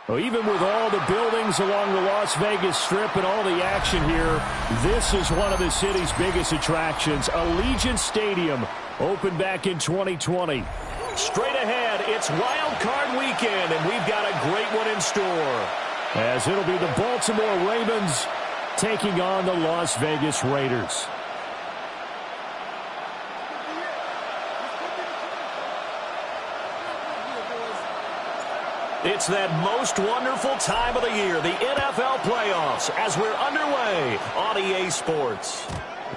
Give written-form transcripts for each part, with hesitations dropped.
Well, even with all the buildings along the Las Vegas Strip and all the action here, this is one of the city's biggest attractions. Allegiant Stadium opened back in 2020. Straight ahead, it's Wild Card Weekend, and we've got a great one in store, as it'll be the Baltimore Ravens taking on the Las Vegas Raiders. It's that most wonderful time of the year, the NFL playoffs, as we're underway on EA Sports.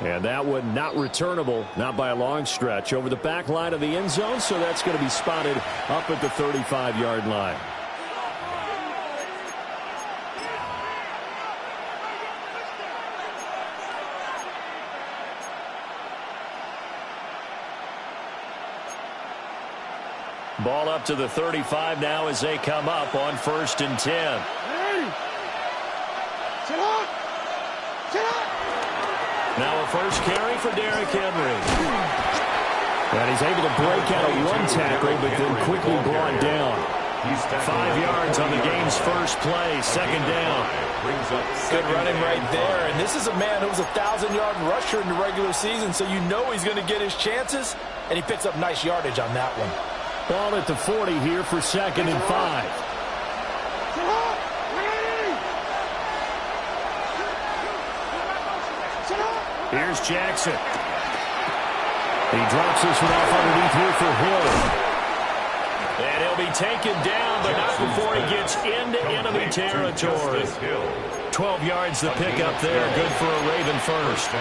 And that one not returnable, not by a long stretch, over the back line of the end zone, so that's going to be spotted up at the 35-yard line. Ball up to the 35 now as they come up on 1st and 10. Now a first carry for Derrick Henry. And he's able to break out of one tackle, but then quickly brought down. 5 yards on the game's first play, 2nd down. Good running right there. And this is a man who was a 1,000-yard rusher in the regular season, so you know he's going to get his chances, and he picks up nice yardage on that one. Ball at the 40 here for 2nd and 5. Here's Jackson. He drops this one off underneath here for Hill. And he'll be taken down, but not before he gets into enemy territory. 12 yards to pick up there. Good for a Raven first.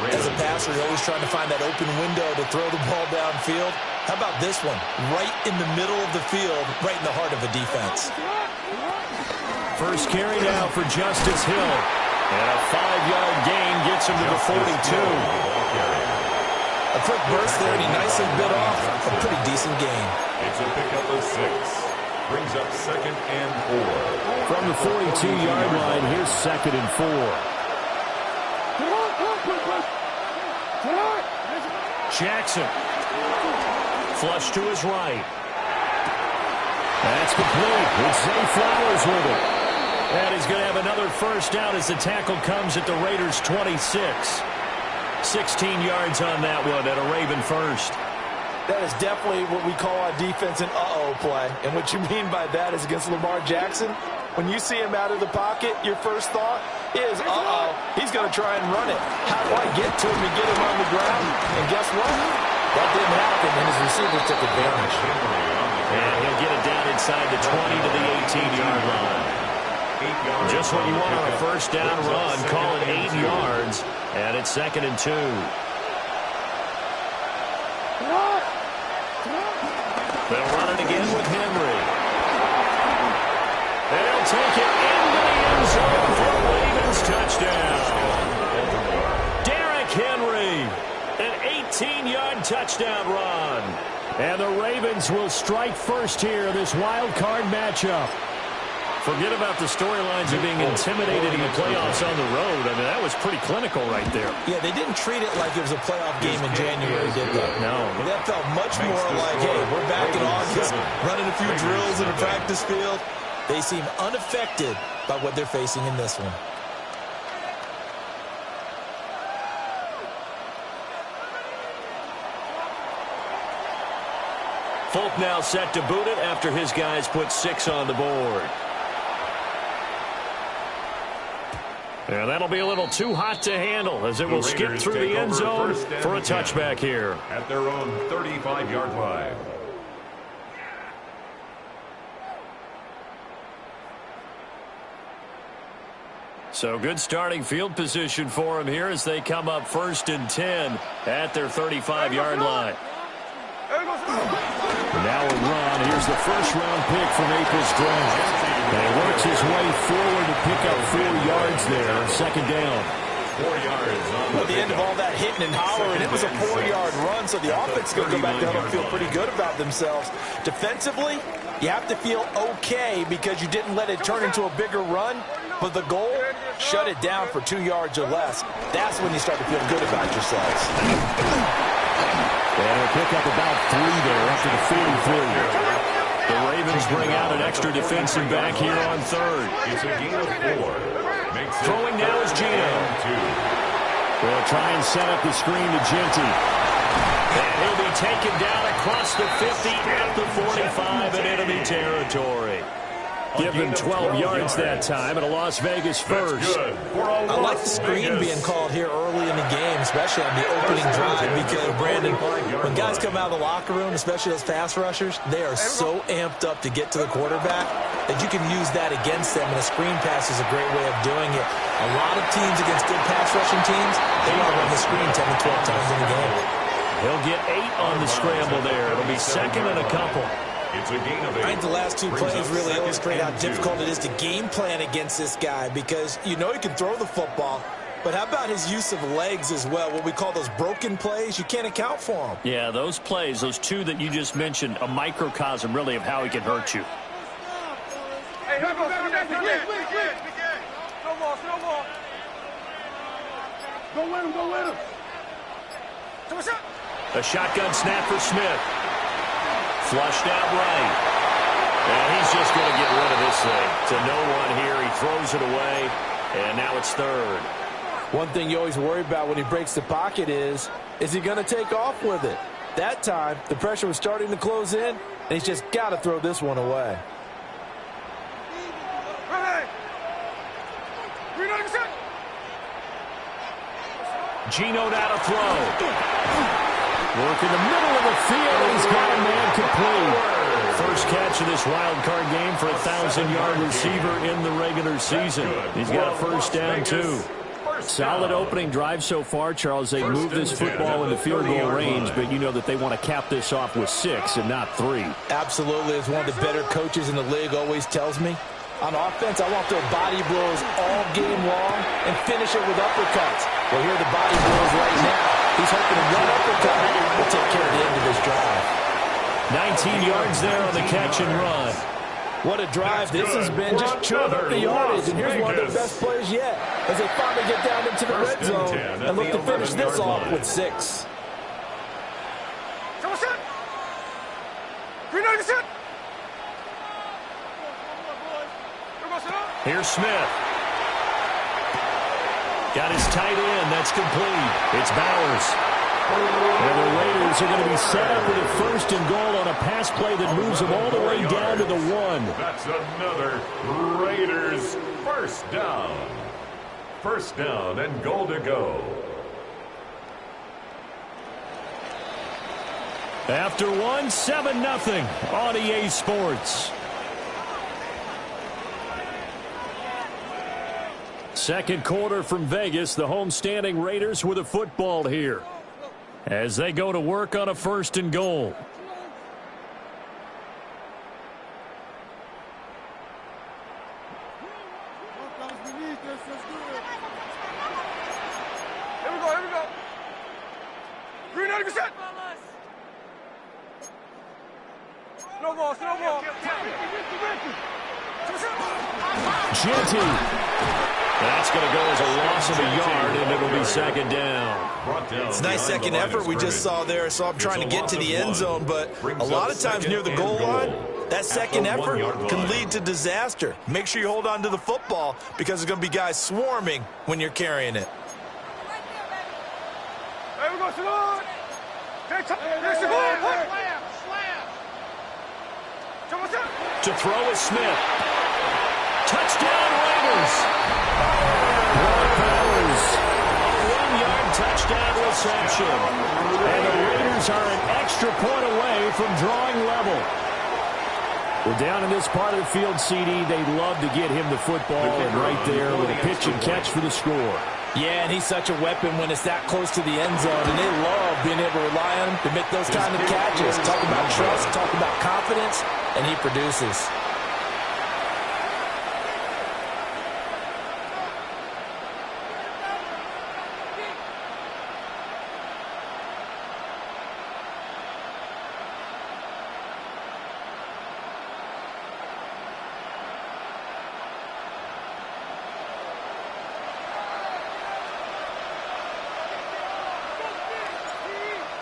As a passer, you're always trying to find that open window to throw the ball downfield. How about this one? Right in the middle of the field, right in the heart of a defense. First carry now for Justice Hill. And a 5-yard gain gets him to the 42. A quick burst there, and he nicely bit off a pretty decent gain. It's a pickup of 6. Brings up 2nd and 4. From the 42-yard line, here's 2nd and 4. Jackson. Flush to his right. That's complete. It's Zay Flowers with it. And he's going to have another first down as the tackle comes at the Raiders' 26. 16 yards on that one at a Raven first. That is definitely what we call a defense an uh-oh play. And what you mean by that is against Lamar Jackson, when you see him out of the pocket, your first thought is, uh-oh, he's going to try and run it. How do I get to him and get him on the ground? And guess what? That didn't happen, and his receivers took advantage. And he'll get it down inside the 20 to the 18-yard line. Just what you want on a first down run. Call it 8 yards. And it's 2nd and 2. They'll run it again with Henry. They'll take it into the end zone for a Ravens touchdown. Derrick Henry, an 18-yard touchdown run. And the Ravens will strike first here in this wild card matchup. Forget about the storylines of being intimidated in the playoffs on the road. I mean, that was pretty clinical right there. Yeah, they didn't treat it like it was a playoff game in January, did they? No. That felt much more like, hey, we're back in August, running a few drills in the practice field. They seem unaffected by what they're facing in this one. Folk now set to boot it after his guys put 6 on the board. And that'll be a little too hot to handle as it will skip through the end zone for a touchback here. At their own 35-yard line. So good starting field position for them here as they come up 1st and 10 at their 35-yard line. Now a run. Here's the first-round pick from April's draft. And he works his way forward to pick up 4 yards there on 2nd down. 4 yards. At the end of all that hitting and hollering, it was a 4-yard run, so the offense is going to go back down and feel pretty good about themselves. Defensively, you have to feel okay because you didn't let it turn into a bigger run, but the goal, shut it down for 2 yards or less. That's when you start to feel good about yourselves. And he'll pick up about 3 there after the 43. The Ravens bring out an extra defensive back here on 3rd. It's a gain of 4. Throwing now is Gino. They'll try and set up the screen to Genty. And he'll be taken down across the 50 at the 45 in enemy territory. Give them 12 yards that time at a Las Vegas first. I like the screen being called here early in the game, especially on the opening drive, because, Brandon, when guys come out of the locker room, especially those pass rushers, they are so amped up to get to the quarterback that you can use that against them, and a screen pass is a great way of doing it. A lot of teams against good pass rushing teams, they want to run the screen 10 to 12 times in the game. He'll get 8 on the scramble there. It'll be 2nd and a couple. It's a gain of 8. I think the last 2 plays really illustrate how difficult it is to game plan against this guy, because you know he can throw the football, but how about his use of legs as well? What we call those broken plays, you can't account for them. Yeah, those plays, those 2 that you just mentioned, a microcosm really of how he can hurt you. Hey, no more. Go with him. A shotgun snap for Smith. Flushed out right. And he's just going to get rid of this thing. To no one here. He throws it away. And now it's 3rd. One thing you always worry about when he breaks the pocket is he going to take off with it? That time, the pressure was starting to close in, and he's just got to throw this one away. Geno now to throw. Work in the middle of the field, and he's got a man complete. First catch of this wild card game for a 1,000-yard receiver in the regular season. He's got a first down, too. Solid opening drive so far, Charles. They move this football into field goal range, but you know that they want to cap this off with 6 and not 3. Absolutely. As one of the better coaches in the league always tells me, on offense, I want to throw body blows all game long and finish it with uppercuts. Well, here are the body blows right now. He's hoping one uppercut will take care of the end of this drive. 19 yards there on the catch and run. What a drive this has been. Just chewing up the yardage. And here's one of their best plays yet as they finally get down into the red zone and look to finish this off with 6. Here's Smith. Got his tight end. That's complete. It's Bowers. And the Raiders are going to be set up with a first and goal on a pass play that moves them all the way down to the 1. That's another Raiders first down. First down and goal to go. After 1, 7-0 on EA Sports. Second quarter from Vegas. The homestanding Raiders with a football here as they go to work on a first and goal. Here we go. Green 90%. Slow ball. Jeanty. That's going to go as a loss of a yard, and it'll be second down. It's a nice second effort we just saw there. So I'm trying to get to the end zone, but a lot of times near the goal line, that second effort can lead to disaster. Make sure you hold on to the football because there's going to be guys swarming when you're carrying it. There we go, Salon. To throw is Smith. Touchdown, Raiders. Brock Bowers, a 1-yard touchdown reception. And the Raiders are an extra point away from drawing level. Well, down in this part of the field, CD, they'd love to get him the football, and right there with a pitch and catch for the score. Yeah, and he's such a weapon when it's that close to the end zone, and they love being able to rely on him to make those kind of catches. Talk about trust, talk about confidence, and he produces.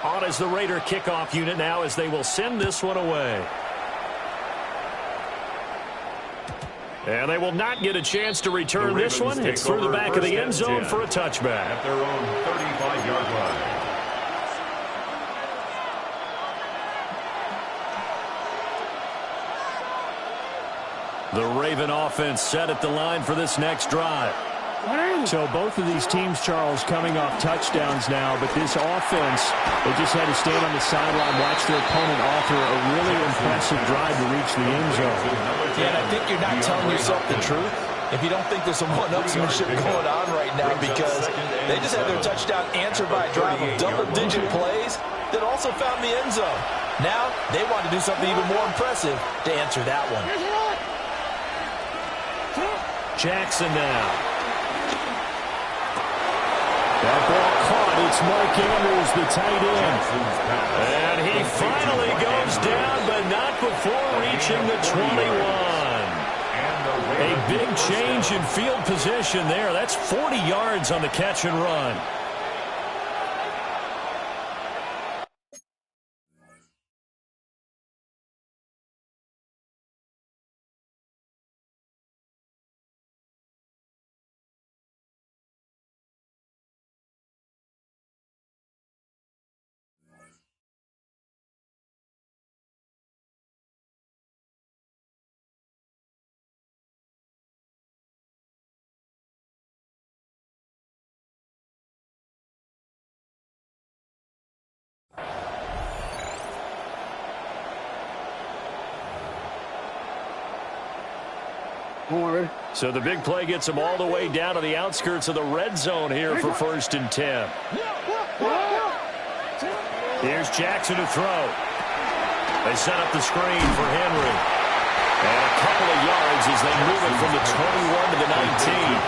On as the Raider kickoff unit now as they will send this one away. And they will not get a chance to return this one. It's through the back of the end zone for a touchback. At their own 35-yard line. The Raven offense set at the line for this next drive. So both of these teams, Charles, coming off touchdowns now, but this offense, they just had to stand on the sideline, watch their opponent offer a really impressive drive to reach the end zone. Yeah, and I think you're not telling yourself the truth if you don't think there's some one-upsmanship going on right now, because they just had their touchdown answered by a drive of double-digit plays that also found the end zone. Now they want to do something even more impressive to answer that one. Jackson now. That ball caught. It's Mark Andrews, the tight end. And he finally goes down, but not before reaching the 21. A big change in field position there. That's 40 yards on the catch and run. So the big play gets them all the way down to the outskirts of the red zone here for 1st and 10. Here's Jackson to throw. They set up the screen for Henry. And a couple of yards as they move it from the 21 to the 19.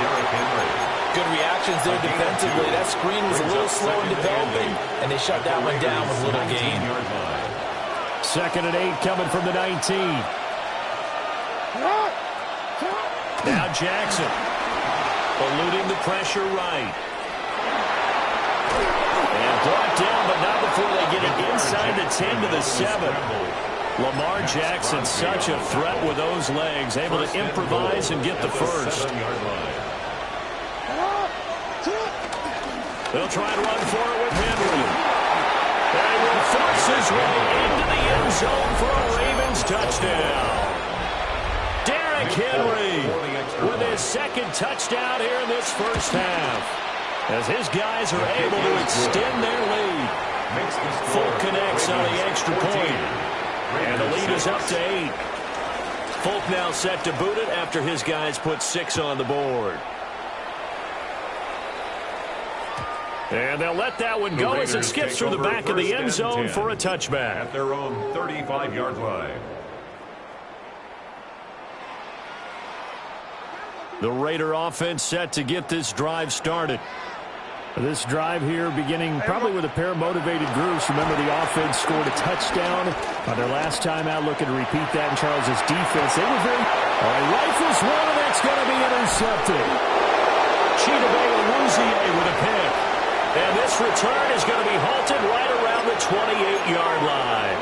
Good reactions there defensively. That screen was a little slow in developing, and they shut that one down with little gain. 2nd and 8 coming from the 19. Now Jackson eluding the pressure right. And brought down, but not before they get it inside the 10 to the 7. Lamar Jackson, such a threat with those legs, able to improvise and get the first. They'll try and run for it with Henry. And will force his way into the end zone for a Ravens touchdown. Derrick Henry with his 2nd touchdown here in this first half, as his guys are able to extend their lead. Folk connects on the extra point, and the lead is up to 8. Folk now set to boot it after his guys put 6 on the board. And they'll let that one go as it skips through the back of the end zone for a touchback. At their own 35-yard line. The Raider offense set to get this drive started. This drive here beginning probably with a pair of motivated groups. Remember, the offense scored a touchdown on their last time out, looking to repeat that in Charles's defense. They were very... rifles one, and that's going to be intercepted. Chidobe Awuzie with a pick. And this return is going to be halted right around the 28-yard line.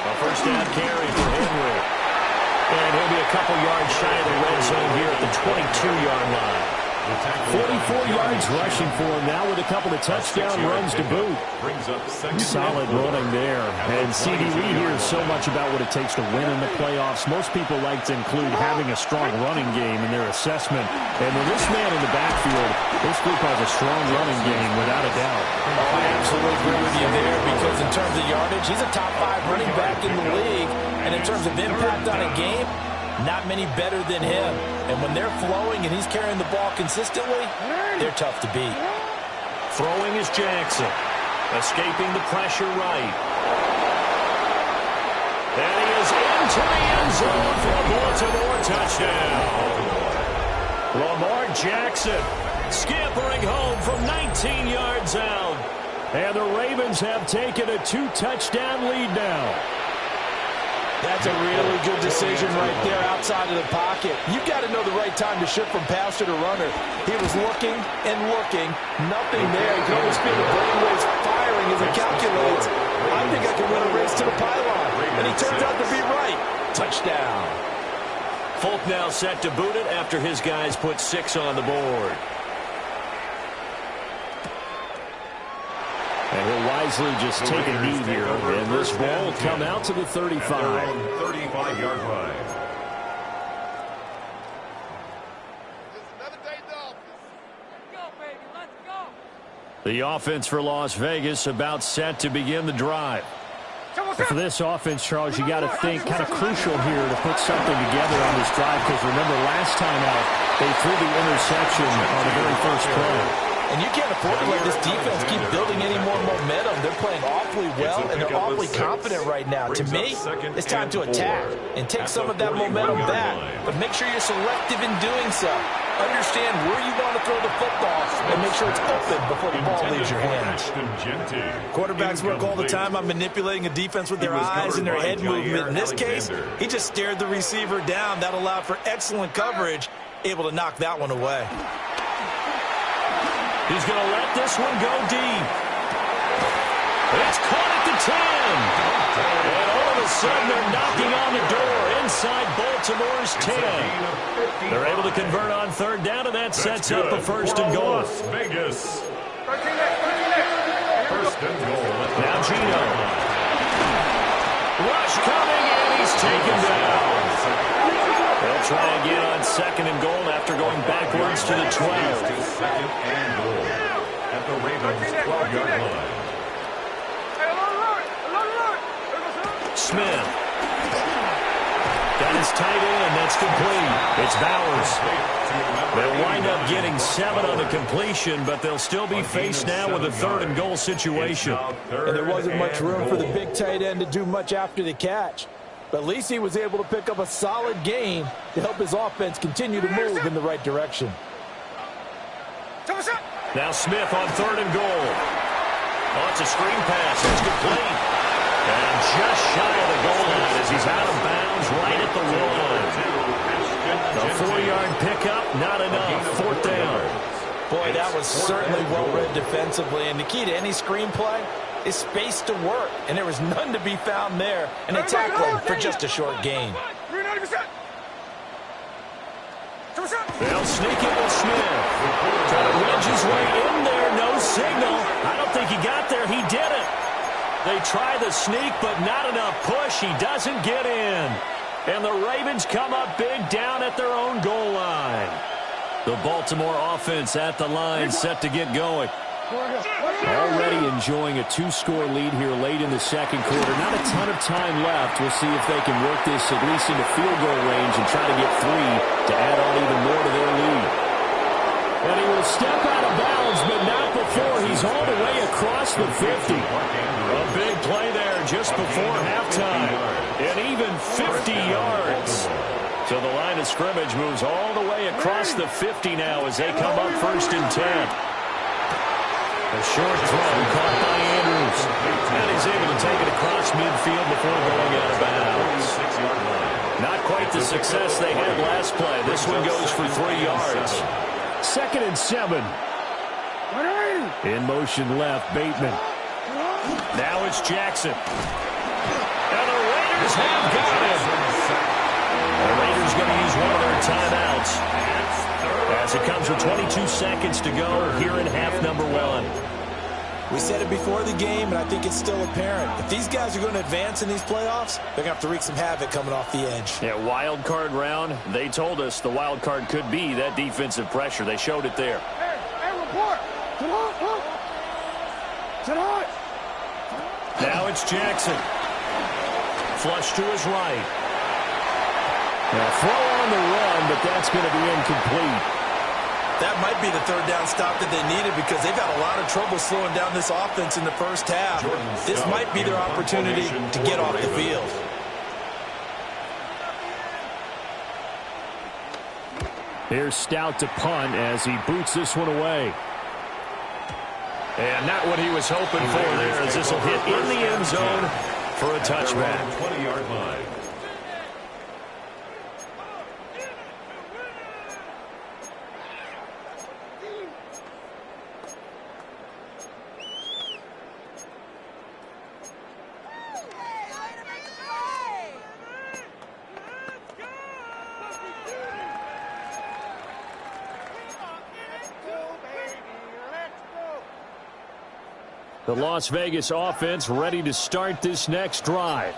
A first down carry for Henry. And he'll be a couple yards shy of the red zone here at the 22-yard line. 44 yards rushing for him now with a couple of touchdown runs to boot. Solid running there. And C.D. we hear so much about what it takes to win in the playoffs. Most people like to include having a strong running game in their assessment. And with this man in the backfield, this group has a strong running game without a doubt. Oh, I absolutely agree with you there, because in terms of yardage, he's a top 5 running back in the league. And in terms of impact on a game, not many better than him. And when they're flowing and he's carrying the ball consistently, they're tough to beat. Throwing is Jackson. Escaping the pressure right. And he is into the end zone for a Baltimore touchdown. Lamar Jackson scampering home from 19 yards out. And the Ravens have taken a 2-touchdown lead now. That's a really good decision right there outside of the pocket. You've got to know the right time to shift from passer to runner. He was looking and looking. Nothing there. You can almost feel the brainwaves firing as he calculates. I think I can win a race to the pylon. And he turns out to be right. Touchdown. Folk now set to boot it after his guys put 6 on the board. And he'll wisely just take a knee here. And this ball will come out to the 35. 35-yard line. The offense for Las Vegas about set to begin the drive. For this offense, Charles, you got to think kind of crucial here to put something together on this drive, because remember last time out they threw the interception on the very first play. And you can't afford to let this defense keep building any more momentum. They're playing awfully well, and they're awfully confident right now. To me, it's time to attack and take some of that momentum back. But make sure you're selective in doing so. Understand where you want to throw the football and make sure it's open before the ball leaves your hands. Quarterbacks work all the time on manipulating a defense with their eyes and their head movement. In this case, he just stared the receiver down. That allowed for excellent coverage, able to knock that one away. He's going to let this one go deep. It's caught at the 10. And all of a sudden, they're knocking on the door inside Baltimore's 10. They're able to convert on third down, and that sets up a first and goal. Las Vegas. First and goal. Now Gino. Rush coming, and he's taken down. They'll try again on second and goal after going backwards to the 12. Second and goal at the Ravens 12-yard line. Smith. Got his tight end. That's complete. It's Bowers. They'll wind up getting 7 on the completion, but they'll still be faced now with a 3rd-and-goal situation. And there wasn't much room for the big tight end to do much after the catch. But at least he was able to pick up a solid gain to help his offense continue to move in the right direction. Now Smith on 3rd-and-goal. Oh, it's a screen pass. It's complete. And just shy of the goal line as he's out of bounds right at the 1. A 4-yard pickup, not enough. 4th down. Boy, that was certainly well-read defensively. And the key to any screenplay is space to work. And there was none to be found there. And they tackled him for just a short gain. They'll sneak it with Smith. Trying to wedge his way in there. No signal. I don't think he got there. He did it. They try the sneak, but not enough push. He doesn't get in. And the Ravens come up big down at their own goal line. The Baltimore offense at the line, set to get going. Already enjoying a 2-score lead here late in the 2nd quarter. Not a ton of time left. We'll see if they can work this at least into field goal range and try to get 3 to add on even more to their lead. And he will step out of bounds, but not before he's all the way across the 50. A big play there just before halftime. And even 50 yards. So the line of scrimmage moves all the way across the 50 now as they come up 1st and 10. A short throw caught by Andrews. And he's able to take it across midfield before going out of bounds. Not quite the success they had last play. This one goes for 3 yards. 2nd and 7. In motion left, Bateman. Now it's Jackson. And the Raiders have got him. The Raiders going to use one of their timeouts as it comes with 22 seconds to go here in half number 1. We said it before the game, and I think it's still apparent. If these guys are going to advance in these playoffs, they're going to have to wreak some havoc coming off the edge. Yeah, wild card round. They told us the wild card could be that defensive pressure. They showed it there. Hey, report. Tonight. Now it's Jackson. Flush to his right. Now throw on the run, but that's going to be incomplete. That might be the 3rd down stop that they needed because they've had a lot of trouble slowing down this offense in the 1st half. This might be their opportunity to get off the field. Here's Stout to punt as he boots this one away. And not what he was hoping for there as this will hit in the end zone for a touchback. 20-yard line. The Las Vegas offense ready to start this next drive.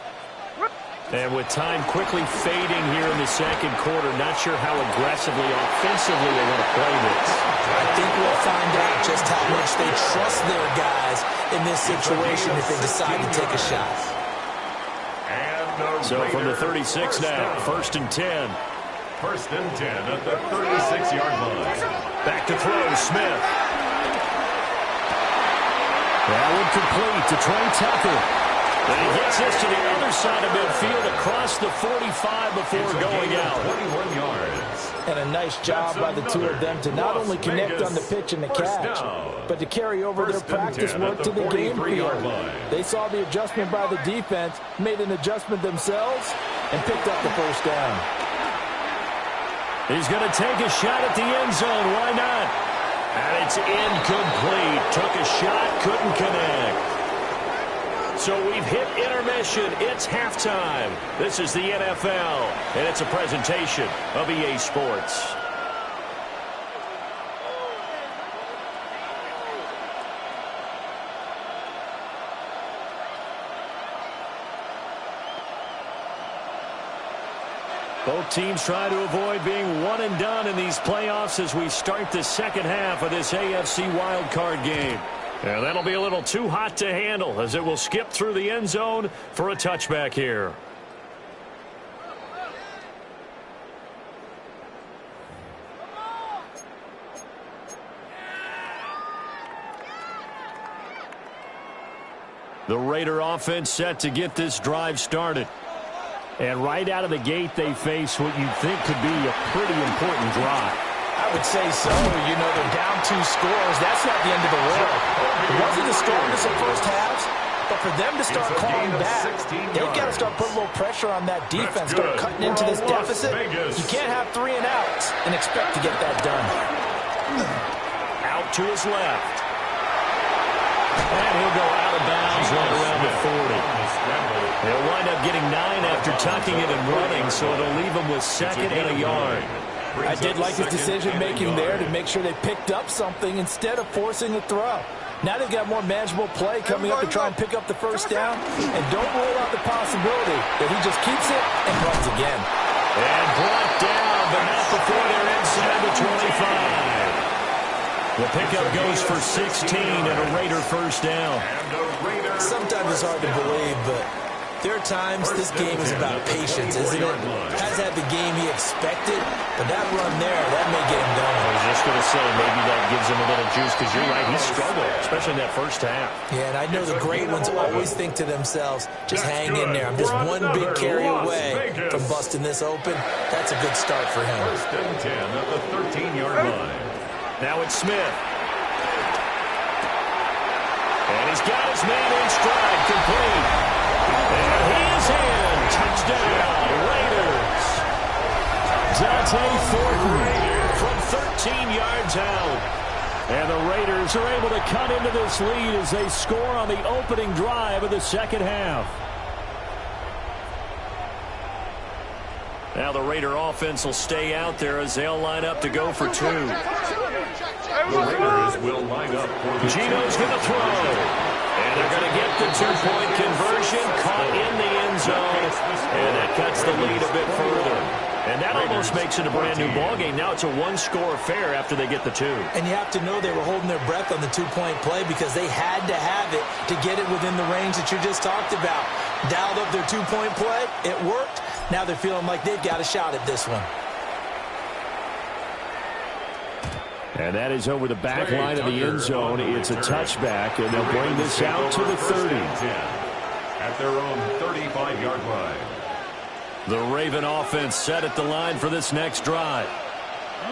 And with time quickly fading here in the 2nd quarter, not sure how aggressively, offensively they want to play this. I think we'll find out just how much they trust their guys in this situation if they decide to take a shot. So from the 36 now, 1st and 10. 1st and 10 at the 36-yard line. Back to throw, Smith. That one complete to Trey Tucker. And he gets this to the other side of midfield across the 45 before going out. 21 yards. And a nice job by the two of them to not only connect on the pitch and the catch, but to carry over their practice work to the game field. They saw the adjustment by the defense, made an adjustment themselves, and picked up the 1st down. He's going to take a shot at the end zone. Why not? And it's incomplete. Took a shot, couldn't connect. So we've hit intermission. It's halftime. This is the NFL, and it's a presentation of EA Sports. Both teams try to avoid being one and done in these playoffs as we start the 2nd half of this AFC wildcard game. And that'll be a little too hot to handle as it will skip through the end zone for a touchback here. The Raider offense set to get this drive started. And right out of the gate, they face what you'd think could be a pretty important drive. I would say so. You know, they're down 2 scores. That's not the end of the world. It wasn't the strongest of first halves, but for them to start clawing back, they've got to start putting a little pressure on that defense, start cutting into this deficit. You can't have 3 and outs and expect to get that done. Out to his left. And he'll go out of bounds right around the 40. He'll wind up getting 9 after tucking it and running, so it'll leave him with 2nd and a yard. I did like his decision-making there to make sure they picked up something instead of forcing the throw. Now they've got more manageable play coming up to try and pick up the first down, and don't rule out the possibility that he just keeps it and runs again. And brought down, but not before they're inside the 25. The pickup goes for 16 and a Raider first down. Sometimes it's hard to believe, but there are times this game is about patience, isn't it? Has had the game he expected, but that run there, that may get him done. I was just going to say, maybe that gives him a little juice, because you're right, he struggled, especially in that first half. Yeah, and I know the great ones always think to themselves, just hang in there. I'm just one big carry away from busting this open. That's a good start for him. 1st and 10 at the 13-yard line. Now it's Smith. And he's got his man in stride, complete. And he is in. Touchdown, Raiders. Dante Thornton from 13 yards out. And the Raiders are able to cut into this lead as they score on the opening drive of the second half. Now the Raider offense will stay out there as they'll line up to go for 2. The Raiders will line up for the Gino's going to throw. And they're going to get the 2-point conversion, caught in the end zone. And that cuts the lead a bit further. And that almost makes it a brand new ballgame. Now it's a 1-score affair after they get the 2. And you have to know they were holding their breath on the 2-point play because they had to have it to get it within the range that you just talked about. Dialed up their 2-point play. It worked. Now they're feeling like they've got a shot at this one. And that is over the back line of the end zone. It's a touchback, and they'll bring this out to the 30. At their own 35-yard line. The Raven offense set at the line for this next drive.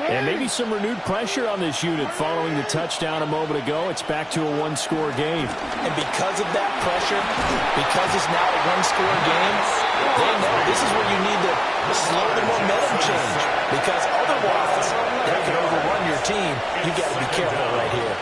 And maybe some renewed pressure on this unit following the touchdown a moment ago. It's back to a 1-score game. And because of that pressure, because it's now a 1-score game, they know this is where you need to slow the momentum change. Because otherwise, that can overrun your team. You've got to be careful right here.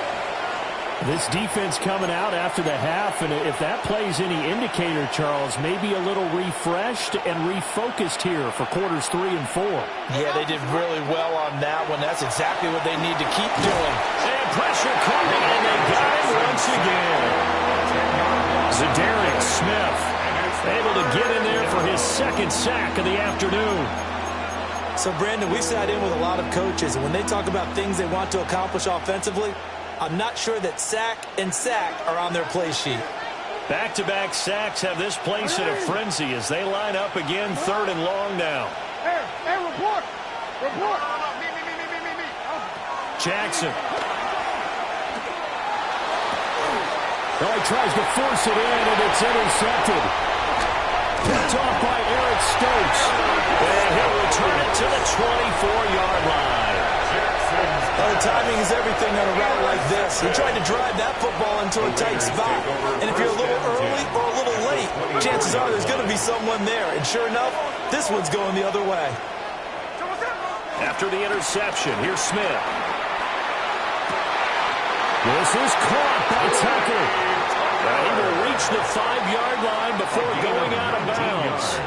This defense coming out after the half, and if that plays any indicator, Charles, maybe a little refreshed and refocused here for quarters 3 and 4. Yeah, they did really well on that one. That's exactly what they need to keep doing. And pressure coming, and they got it once again. Zadarius Smith able to get in there for his 2nd sack of the afternoon. So, Brandon, we sat in with a lot of coaches, and when they talk about things they want to accomplish offensively, I'm not sure that sack and sack are on their play sheet. Back-to-back sacks have this place in a frenzy as they line up again 3rd and long now. Hey, report. Report. Me. Jackson. Well, he tries to force it in, and it's intercepted. Picked off by Eric Stokes. And he'll return it to the 24-yard line. Well, timing is everything on a route like this. He tried to drive that football into a tight spot. And if you're a little early or a little late, chances are there's going to be someone there. And sure enough, this one's going the other way. After the interception, here's Smith. This is caught by Tucker. He will reach the 5-yard line before going out of bounds.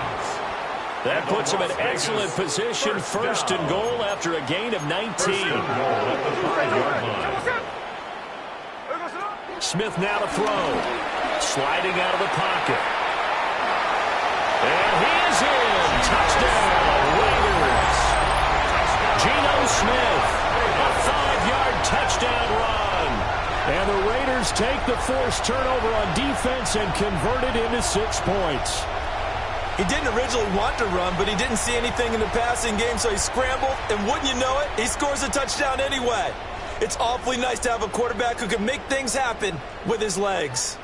That puts him in excellent position, 1st and goal after a gain of 19. Smith now to throw. Sliding out of the pocket. And he is in. Touchdown, Raiders. Geno Smith, a 5-yard touchdown run. And the Raiders take the forced turnover on defense and convert it into 6 points. He didn't originally want to run, but he didn't see anything in the passing game, so he scrambled, and wouldn't you know it, he scores a touchdown anyway. It's awfully nice to have a quarterback who can make things happen with his legs.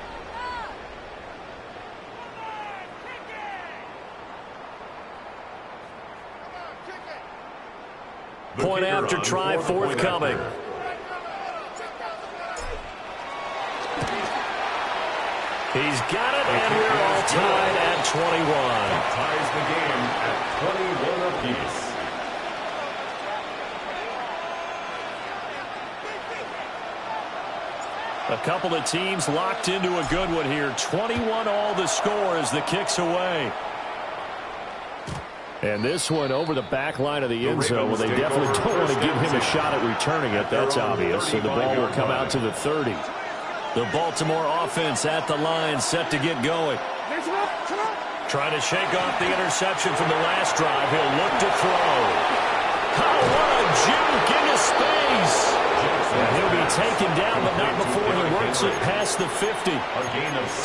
Point after try forthcoming. He's got it, and we're all tied at 21. That ties the game at 21 apiece. A couple of teams locked into a good one here. 21 all the score as the kick's away. And this one over the back line of the end zone. Well, they definitely don't want to give him a shot at returning it. That's obvious. So the ball will come out to the 30. The Baltimore offense at the line, set to get going. Trying to shake off the interception from the last drive. He'll look to throw. Oh, what a juke into space. And he'll be taken down, but not before he works it past the 50.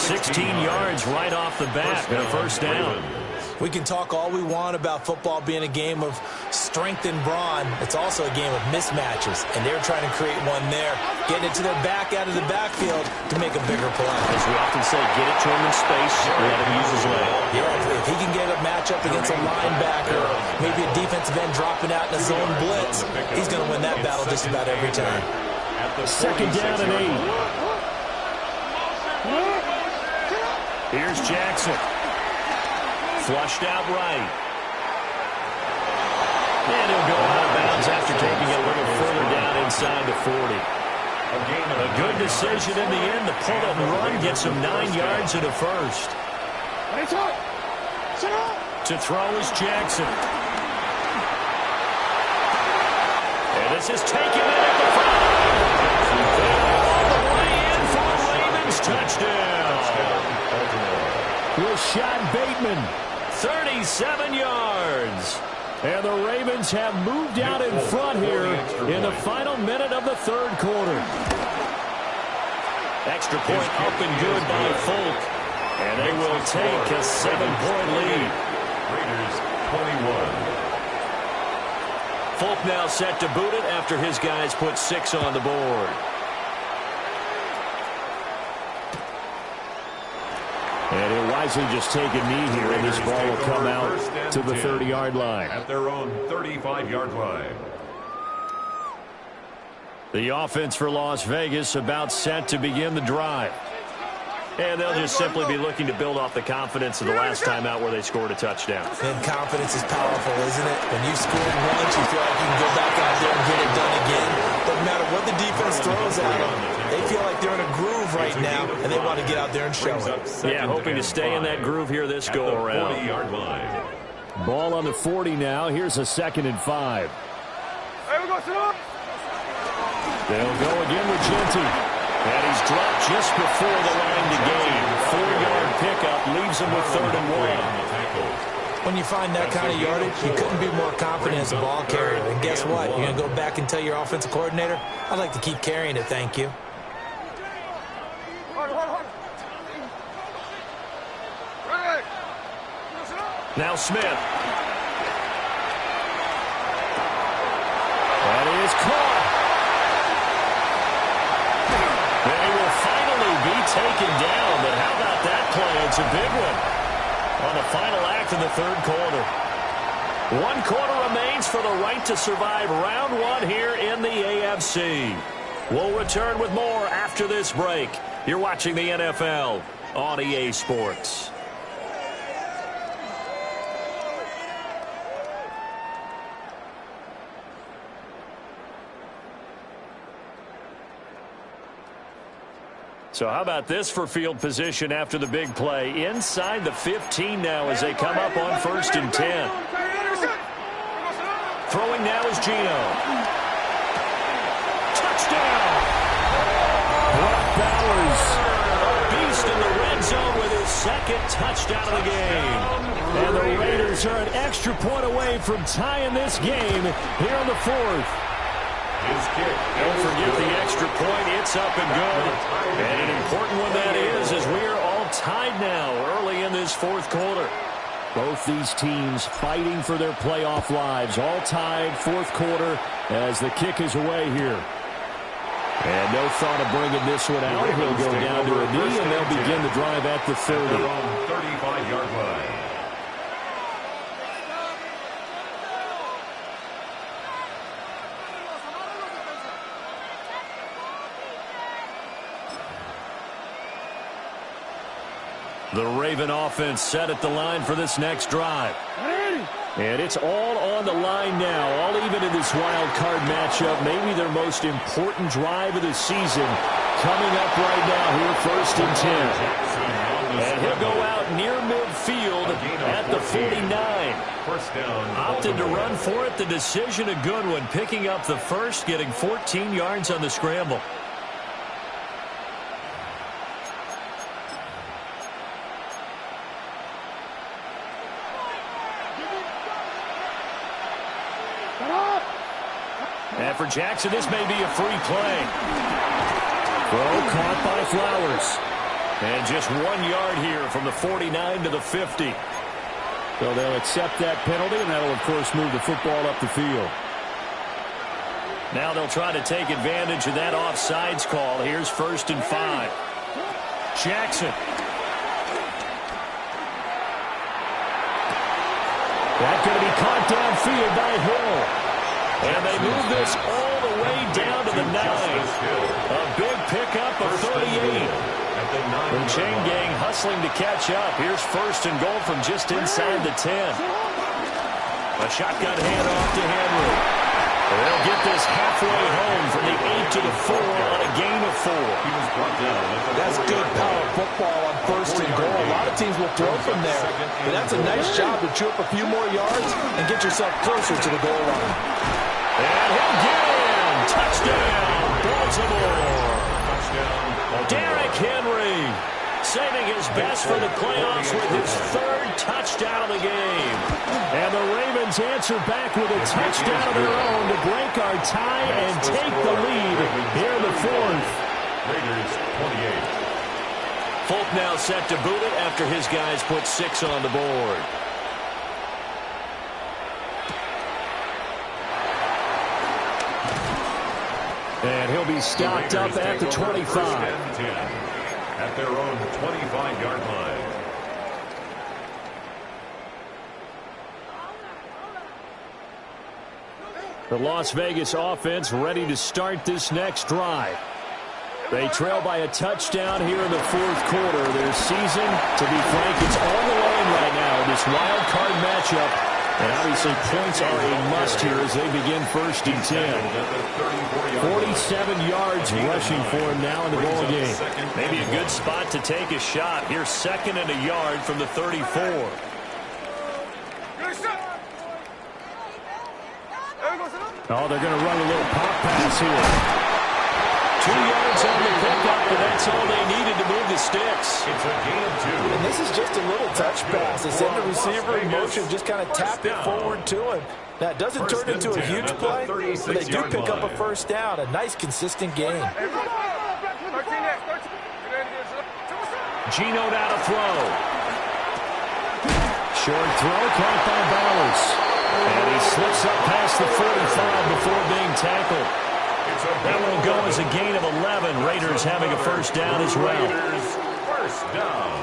16 yards right off the bat and a first down. We can talk all we want about football being a game of strength and brawn. It's also a game of mismatches, and they're trying to create one there, getting it to their back out of the backfield to make a bigger play. As we often say, get it to him in space, let him use his leg. Yeah, if he can get a matchup against a linebacker, maybe a defensive end dropping out in a zone blitz, he's going to win that battle just about every time. Second down and 8. Here's Jackson. Flushed out right. And he'll go out of bounds after taking a little further down inside the 40. A good decision in the end. The pull-up run gets him 9 yards and a first. To throw is Jackson. And this is taken in at the 5. All the way in for a Ravens touchdown. Rashad Bateman. 37 yards. And the Ravens have moved out in front here in the final minute of the third quarter. Extra point up and good by Folk. And they will take a 7-point lead. Raiders 21. Folk now set to boot it after his guys put 6 on the board. And he'll wisely just take a knee here, and this ball will come out to the 30-yard line. At their own 35-yard line. The offense for Las Vegas about set to begin the drive. And they'll just simply be looking to build off the confidence of the last time out where they scored a touchdown. And confidence is powerful, isn't it? When you scored once, you feel like you can go back out there and get it done again. Doesn't matter what the defense throws at them. They feel like they're in a groove right now, and they want to get out there and show it. Yeah, hoping to stay in that groove here this go-around. 40-yard line. Ball on the 40 now. Here's a 2nd and 5. They'll go again with Genty. And he's dropped just before the line to gain. 4-yard pickup leaves him with 3rd and 1. When you find that kind of yardage, you couldn't be more confident as a ball carrier. And guess what? You're going to go back and tell your offensive coordinator, I'd like to keep carrying it, thank you. Now Smith. That is caught. They will finally be taken down, but how about that play? It's a big one on the final act of the third quarter. 1 quarter remains for the right to survive round 1 here in the AFC. We'll return with more after this break. You're watching the NFL on EA Sports. So how about this for field position after the big play? Inside the 15 now as they come up on 1st and 10. Throwing now is Geno. Touchdown! Brock Bowers, a beast in the red zone with his 2nd touchdown of the game. And the Raiders are an extra point away from tying this game here in the 4th. His kick. Don't forget the extra point. It's up and good. And an important one that is, as we are all tied now early in this fourth quarter. Both these teams fighting for their playoff lives. All tied, fourth quarter, as the kick is away here. And no thought of bringing this one out. He'll go down to a knee, and they'll begin the drive at the 30. 35-yard line. The Raven offense set at the line for this next drive. And it's all on the line now, all even in this wild card matchup. Maybe their most important drive of the season coming up right now here, 1st and 10. And he'll go out near midfield at the 49. Opted to run for it. The decision a good one. Picking up the first, getting 14 yards on the scramble. And for Jackson, this may be a free play. Throw caught by Flowers. And just 1 yard here from the 49 to the 50. So they'll accept that penalty, and that'll, of course, move the football up the field. Now they'll try to take advantage of that offsides call. Here's 1st and 5. Jackson. That's going to be caught downfield by Hill. And they move this all the way down to the 9. A big pickup of 38. The chain gang hustling to catch up. Here's 1st and goal from just inside the 10. A shotgun handoff to Henry. They'll get this halfway home from the 8 to the 4 on a gain of 4. That's good power football on 1st and goal. A lot of teams will throw from there. But that's a nice job to chew up a few more yards and get yourself closer to the goal line. And he'll get in. Touchdown, Baltimore. Derrick Henry saving his best for the playoffs with his 3rd touchdown of the game. And the Ravens answer back with a touchdown of their own to break our tie and take the lead here in the 4th. Raiders 28. Folk now set to boot it after his guys put 6 on the board. And he'll be stopped up at the 25. At their own 25-yard line. The Las Vegas offense ready to start this next drive. They trail by a touchdown here in the 4th quarter. Their season, to be frank, it's on the line right now in this wild card matchup. And obviously points are a must here as they begin 1st and 10. 47 yards rushing for him now in the ball game. Maybe a good spot to take a shot. Here's 2nd and a yard from the 34. Oh, they're going to run a little pop pass here. 2 yards on the pickup, and that's all they needed to move the sticks. It's a gain of 2. And this is just a little touch pass. They send the receiver in motion, just kind of tap it forward to him. That doesn't turn into a huge play, but they do pick up a 1st down. A nice, consistent game. Geno now to throw. Short throw caught by Bowers. And he slips up past the 45 before being tackled. That will go as a gain of 11. Raiders having a 1st down as well. Raiders 1st down.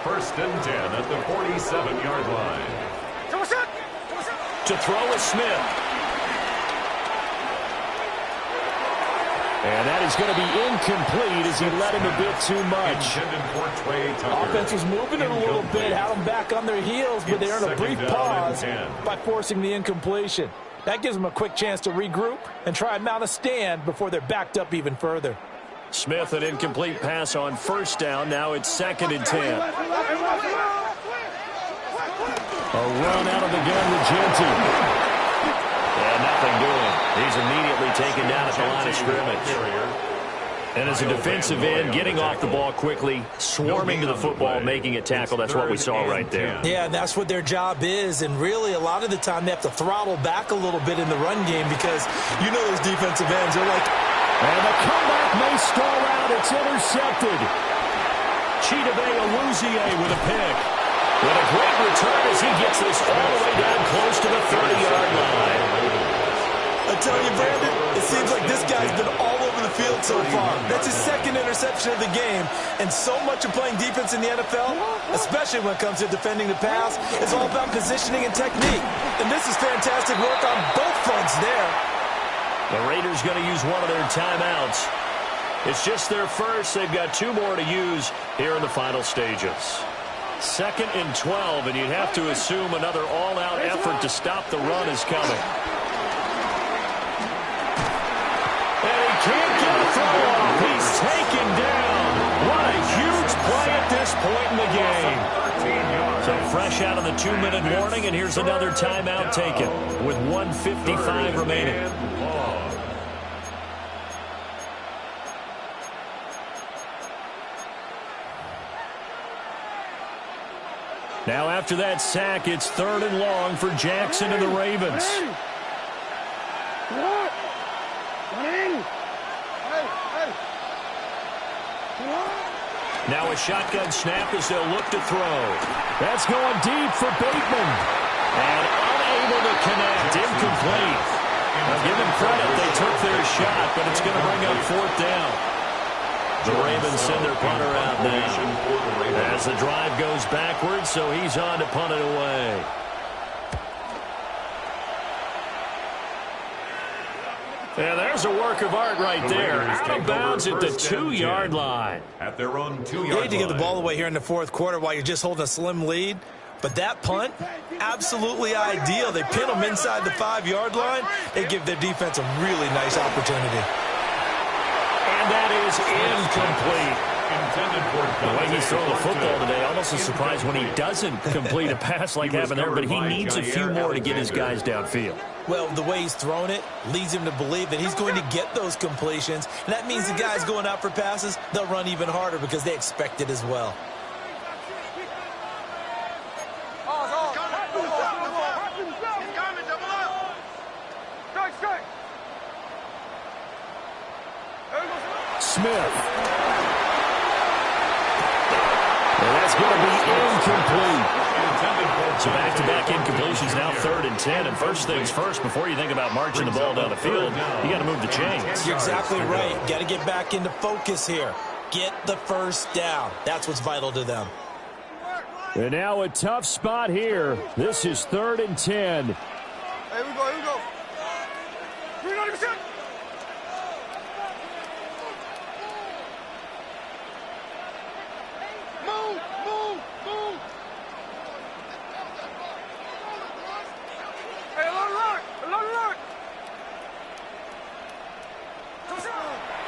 1st and 10 at the 47-yard line. To throw is Smith. And that is going to be incomplete as he let him a bit too much. Offense was moving it a little bit, had them back on their heels, but they earned a brief pause by forcing the incompletion. That gives them a quick chance to regroup and try and mount a stand before they're backed up even further. Smith, an incomplete pass on 1st down. Now it's 2nd and 10. A run out of the gun with Genty. And nothing doing. He's immediately taken down at the line of scrimmage. And as a defensive end, getting off the ball quickly, swarming to the football, making a tackle, that's what we saw right there. Yeah, and that's what their job is. And really, a lot of the time, they have to throttle back a little bit in the run game because you know those defensive ends are like... And the comeback may stall out. It's intercepted. Chidobe Awuzie with a pick. With a great return as he gets this all the way down close to the 30-yard line. I tell you, Brandon, it seems like this guy's been all over the field so far. That's his second interception of the game. And so much of playing defense in the NFL, especially when it comes to defending the pass, is all about positioning and technique. And this is fantastic work on both fronts there. The Raiders going to use one of their timeouts. It's just their first. They've got 2 more to use here in the final stages. 2nd and 12, and you'd have to assume another all-out effort to stop the run is coming. And he can't get a throw off. He's taken down. What a huge play at this point in the game. So fresh out of the 2-minute warning, and here's another timeout taken with 1:55 remaining. Now after that sack, it's 3rd and long for Jackson and the Ravens. Now a shotgun snap as they'll look to throw. That's going deep for Bateman. And unable to connect, incomplete. Now give them credit, they took their shot, but it's going to bring up 4th down. The Ravens send their punter out now. As the drive goes backwards, so he's on to punt it away. Yeah, there's a work of art right there. Out of bounds at the 2-yard line. At their own 2-yard line. You hate to get the ball away here in the 4th quarter while you're just holding a slim lead. But that punt, absolutely ideal. They pin them inside the 5-yard line. They give their defense a really nice opportunity. And that is incomplete. The way he's throwing the football today, almost a surprise when he doesn't complete a pass like happened there, but he needs a few more to get his guys downfield. Well, the way he's thrown it leads him to believe that he's going to get those completions. And that means the guys going out for passes, they'll run even harder because they expect it as well. Smith. And that's going to be incomplete. So back-to-back incompletions, now 3rd and 10. And first things first, before you think about marching the ball down the field, you got to move the chains. You're exactly right. Got to get back into focus here. Get the first down. That's what's vital to them. And now a tough spot here. This is 3rd and 10. Here we go, here we go. 390%.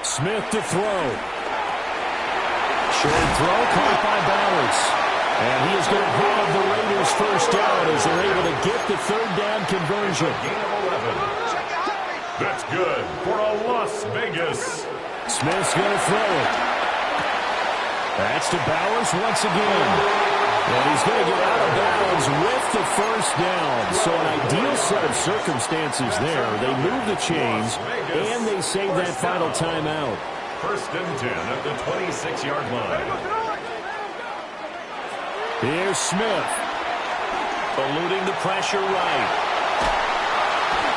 Smith to throw. Short throw caught by Bowers. And he is going to have the Raiders first down as they're able to get the 3rd down conversion. Gain of 11. That's good for a Las Vegas. Smith's going to throw it. That's to Bowers once again. And he's going to get out of bounds with the first down. So an ideal set of circumstances there. They move the chains, and they save that final timeout. 1st and 10 at the 26-yard line. Here's Smith. Eluding the pressure right.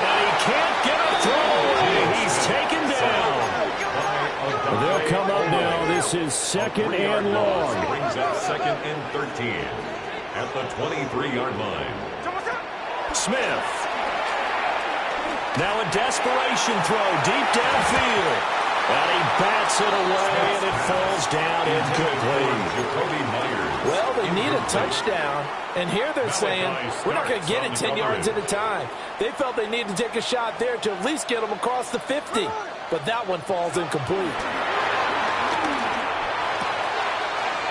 And he can't get a throw away. He's taken down. They'll come up now. This is 2nd and long. Brings up 2nd and 13 at the 23-yard line. Smith. Now a desperation throw deep downfield. And he bats it away, and it falls down incomplete. Well, they need a touchdown, and here they're saying, we're not going to get it 10 yards at a time. They felt they needed to take a shot there to at least get them across the 50, but that one falls incomplete.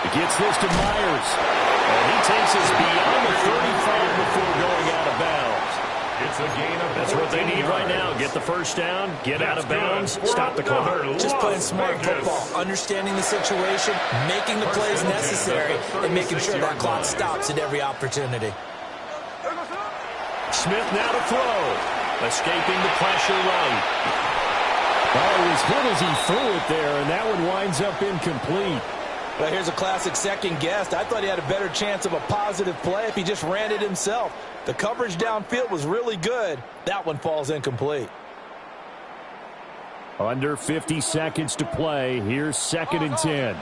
He gets this to Myers, and he takes us beyond the 35 before going out of bounds. It's a gain of That's what they need right now, get Get the first down, get out of bounds, stop the clock. Just playing smart football, understanding the situation, making the plays necessary, and making sure that clock stops at every opportunity. Smith now to throw. Escaping the pressure right. Oh, he was hit as he threw it there, and that one winds up incomplete. Well, here's a classic second guess. I thought he had a better chance of a positive play if he just ran it himself. The coverage downfield was really good. That one falls incomplete. Under 50 seconds to play. Here's 2nd and 10.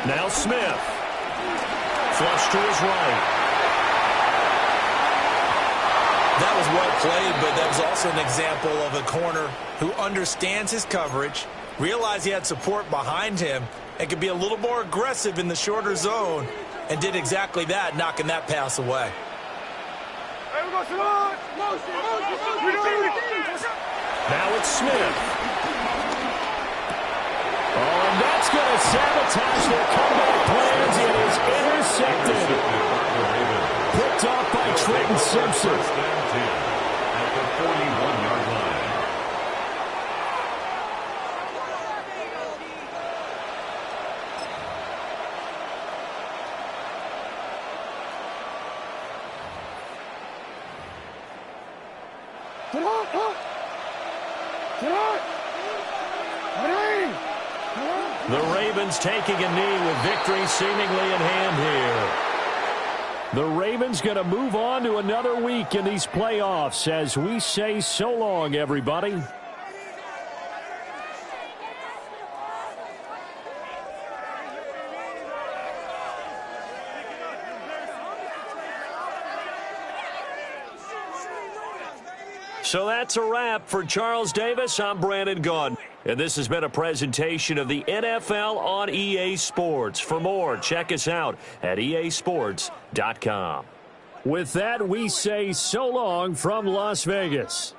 Now Smith. Flush to his right. That was well played, but that was also an example of a corner who understands his coverage, realized he had support behind him, and could be a little more aggressive in the shorter zone, and did exactly that, knocking that pass away. Now it's Smith. Oh, and that's going to sabotage their comeback plans. It is intercepted. Picked off by Trenton Simpson. At the 41-yard line. The Ravens taking a knee with victory seemingly in hand here. The Ravens going to move on to another week in these playoffs as we say so long, everybody. So that's a wrap for Charles Davis. I'm Brandon Gaudin. And this has been a presentation of the NFL on EA Sports. For more, check us out at easports.com. With that, we say so long from Las Vegas.